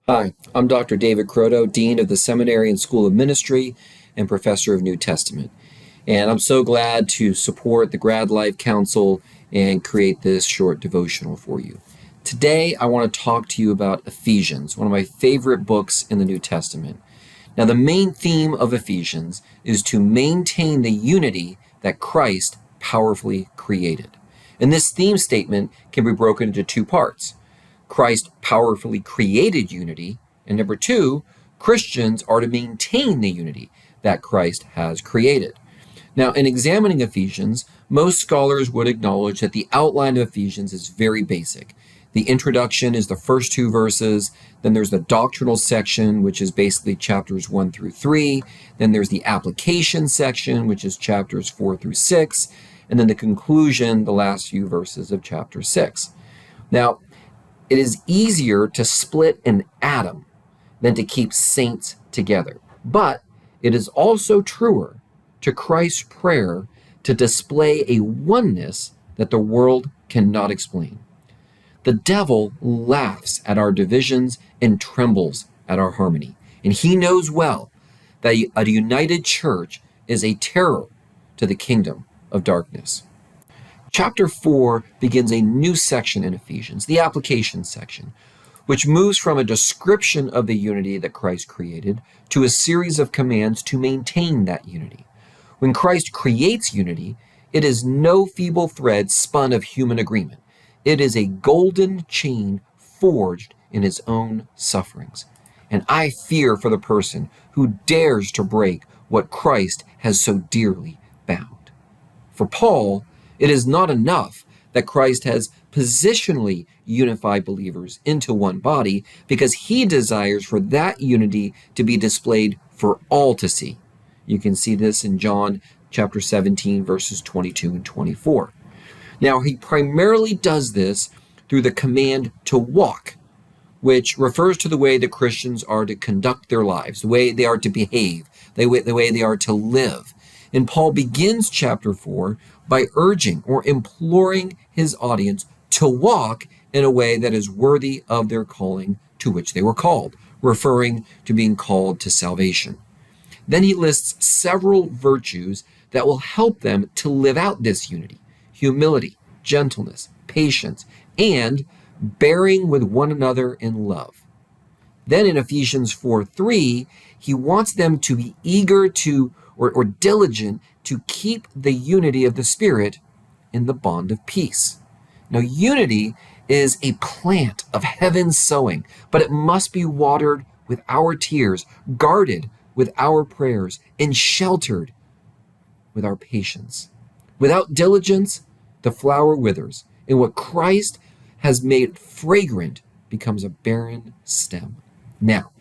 Hi, I'm Dr. David Croteau, Dean of the Seminary and School of Ministry and Professor of New Testament. And I'm so glad to support the Grad Life Council and create this short devotional for you. Today, I want to talk to you about Ephesians, one of my favorite books in the New Testament. Now, the main theme of Ephesians is to maintain the unity that Christ powerfully created. And this theme statement can be broken into two parts. Christ powerfully created unity, and number two, Christians are to maintain the unity that Christ has created. Now, in examining Ephesians, most scholars would acknowledge that the outline of Ephesians is very basic. The introduction is the first two verses, then there's the doctrinal section, which is basically chapters 1 through 3, then there's the application section, which is chapters 4 through 6, and then the conclusion, the last few verses of chapter 6. Now, it is easier to split an atom than to keep saints together. But it is also truer to Christ's prayer to display a oneness that the world cannot explain. The devil laughs at our divisions and trembles at our harmony. And he knows well that a united church is a terror to the kingdom of darkness. Chapter 4 begins a new section in Ephesians, the application section, which moves from a description of the unity that Christ created to a series of commands to maintain that unity. When Christ creates unity, it is no feeble thread spun of human agreement. It is a golden chain forged in his own sufferings. And I fear for the person who dares to break what Christ has so dearly bound. For Paul, it is not enough that Christ has positionally unified believers into one body, because he desires for that unity to be displayed for all to see. You can see this in John chapter 17, verses 22 and 24. Now, he primarily does this through the command to walk, which refers to the way that Christians are to conduct their lives, the way they are to behave, the way they are to live. And Paul begins chapter 4 by urging or imploring his audience to walk in a way that is worthy of their calling to which they were called, referring to being called to salvation. Then he lists several virtues that will help them to live out this unity: humility, gentleness, patience, and bearing with one another in love. Then in Ephesians 4:3, he wants them to be eager to or diligent to keep the unity of the Spirit in the bond of peace. Now, unity is a plant of heaven's sowing, but it must be watered with our tears, guarded with our prayers, and sheltered with our patience. Without diligence, the flower withers, and what Christ has made fragrant becomes a barren stem. Now,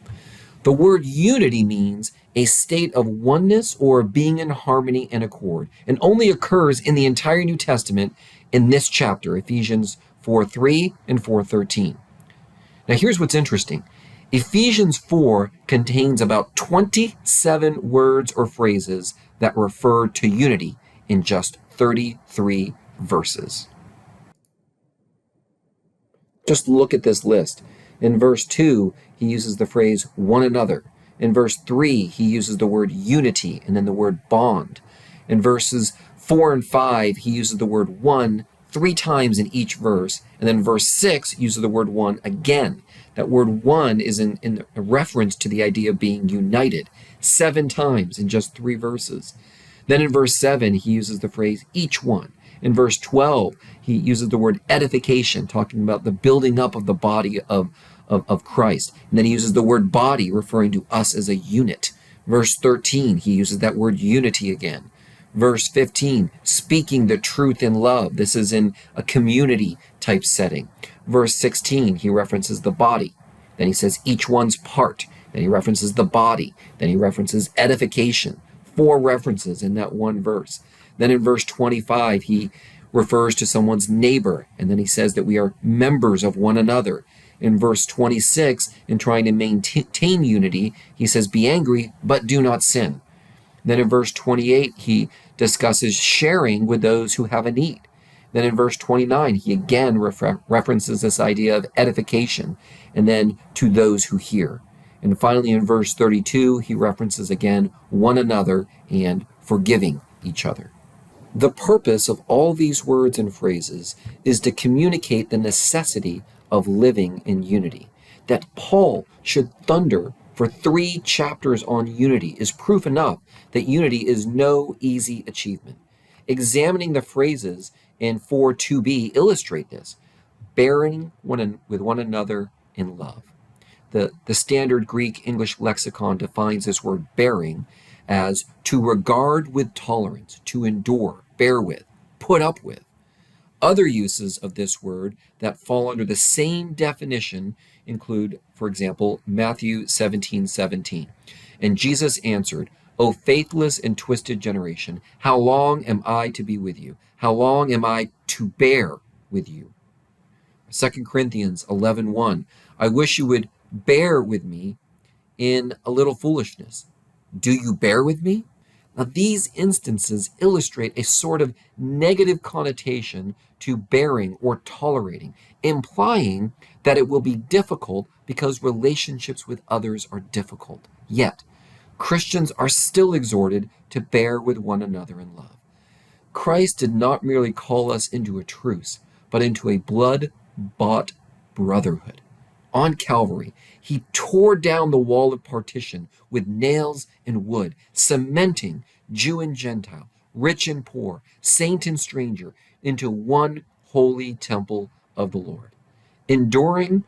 the word unity means a state of oneness or being in harmony and accord, and only occurs in the entire New Testament in this chapter, Ephesians 4:3 and 4:13. Now here's what's interesting. Ephesians 4 contains about 27 words or phrases that refer to unity in just 33 verses. Just look at this list. In verse 2, he uses the phrase one another. In verse 3, he uses the word unity and then the word bond. In verses 4 and 5, he uses the word one 3 times in each verse. And then verse 6 uses the word one again. That word one is in a reference to the idea of being united 7 times in just 3 verses. Then in verse 7, he uses the phrase each one. In verse 12, he uses the word edification, talking about the building up of the body of Christ. And then he uses the word body, referring to us as a unit. Verse 13, he uses that word unity again. Verse 15, speaking the truth in love. This is in a community type setting. Verse 16, he references the body. Then he says each one's part. Then he references the body. Then he references edification. 4 references in that one verse. Then in verse 25, he refers to someone's neighbor. And then he says that we are members of one another. In verse 26, in trying to maintain unity, he says, be angry, but do not sin. Then in verse 28, he discusses sharing with those who have a need. Then in verse 29, he again references this idea of edification, and then to those who hear. And finally, in verse 32, he references again one another and forgiving each other. The purpose of all these words and phrases is to communicate the necessity of living in unity. That Paul should thunder for 3 chapters on unity is proof enough that unity is no easy achievement. Examining the phrases in 4:2b illustrate this, bearing with one another in love. The standard Greek English lexicon defines this word bearing as to regard with tolerance, to endure, bear with, put up with. Other uses of this word that fall under the same definition include, for example, Matthew 17:17. And Jesus answered, O faithless and twisted generation, how long am I to be with you? How long am I to bear with you? 2 Corinthians 11:1. I wish you would bear with me in a little foolishness. Do you bear with me? Now, these instances illustrate a sort of negative connotation to bearing or tolerating, implying that it will be difficult because relationships with others are difficult. Yet, Christians are still exhorted to bear with one another in love. Christ did not merely call us into a truce, but into a blood-bought brotherhood. On Calvary, he tore down the wall of partition with nails and wood, cementing Jew and Gentile, rich and poor, saint and stranger, into one holy temple of the Lord. Enduring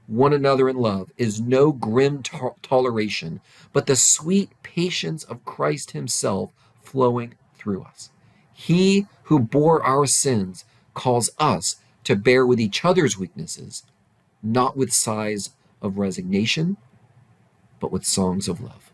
one another in love is no grim toleration, but the sweet patience of Christ himself flowing through us. He who bore our sins calls us to bear with each other's weaknesses, not with sighs of resignation, but with songs of love.